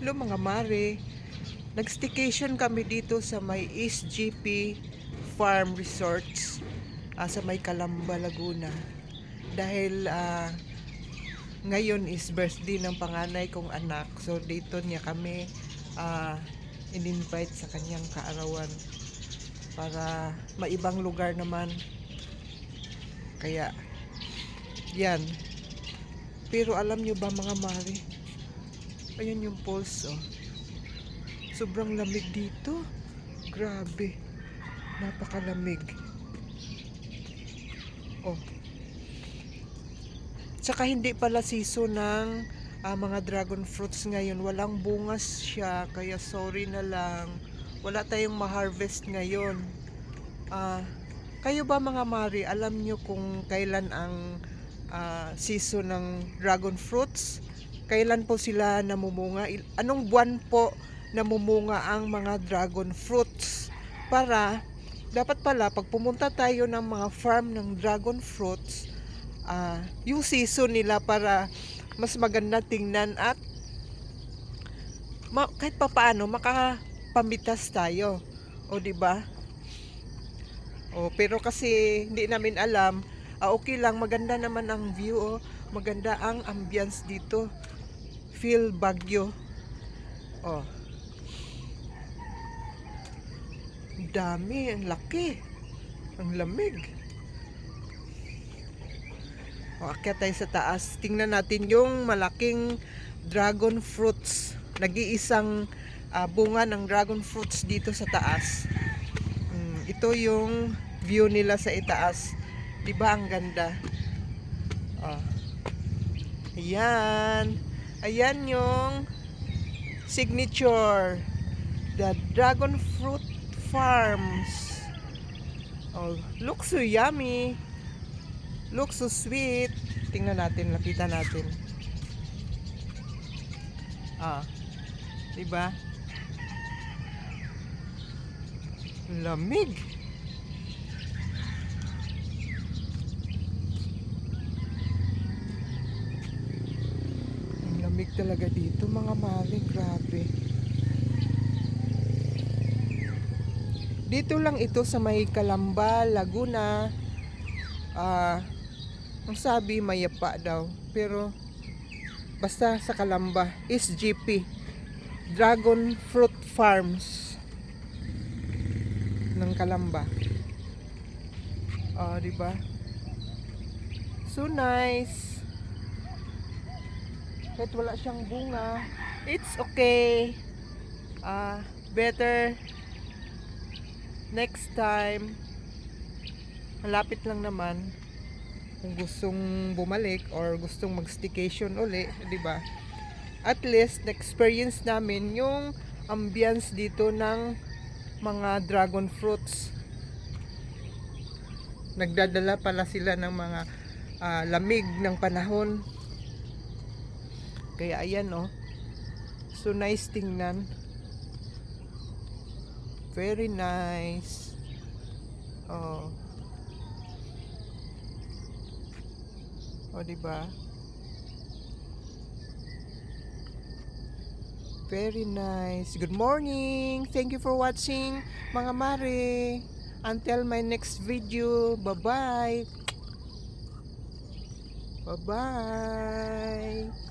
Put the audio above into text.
Hello mga mare, nag-staycation kami dito sa may SGP Farm Resorts sa may Calamba, Laguna. Dahil ngayon is birthday ng panganay kong anak. So dito niya kami ah, in-invite sa kanyang kaarawan para maibang lugar naman. Kaya yan. Pero alam nyo ba mga mare, ayan yung pulse oh. Sobrang lamig dito. Grabe. Napakalamig. Oh. Tsaka hindi pala season ng mga dragon fruits ngayon. Walang bungas siya. Kaya sorry na lang. Wala tayong ma-harvest ngayon. Kayo ba mga mari, alam nyo kung kailan ang season ng dragon fruits? Kailan po sila namumunga? Anong buwan po namumunga ang mga dragon fruits? Para dapat pala pag pumunta tayo ng mga farm ng dragon fruits, yung season nila para mas maganda tingnan at kahit pa paano makapamitas tayo. O di ba? O pero kasi hindi namin alam, okay lang, maganda naman ang view, maganda ang ambience dito. Feel Baguio. Oh. Dami, ang laki. Ang lamig. O, akyat tayo sa taas. Tingnan natin yung malaking dragon fruits. Nag-iisang bunga ng dragon fruits dito sa taas. Ito yung view nila sa itaas. Diba ang ganda? Oh. Ayan. Ayan yung signature. The Dragon Fruit Farms. Oh, looks so yummy. Looks so sweet. Tingnan natin, lapitan natin. Diba? Lamig. Lamig talaga dito mga mali, grabe. Dito lang ito sa may Calamba, Laguna. Ang sabi mayapa daw, pero basta sa Calamba, SGP Dragon Fruit Farms ng Calamba. Diba? So nice. Kahit wala siyang bunga, it's okay. Better next time. Malapit lang naman. Kung gustong bumalik or gustong mag-staycation uli, di ba? At least na-experience namin yung ambience dito ng mga dragon fruits. Nagdadala pala sila ng mga lamig ng panahon. Kaya ayan so nice tingnan. Very nice. Diba? Very nice. Good morning. Thank you for watching mga mare. Until my next video. Bye-bye. Bye-bye.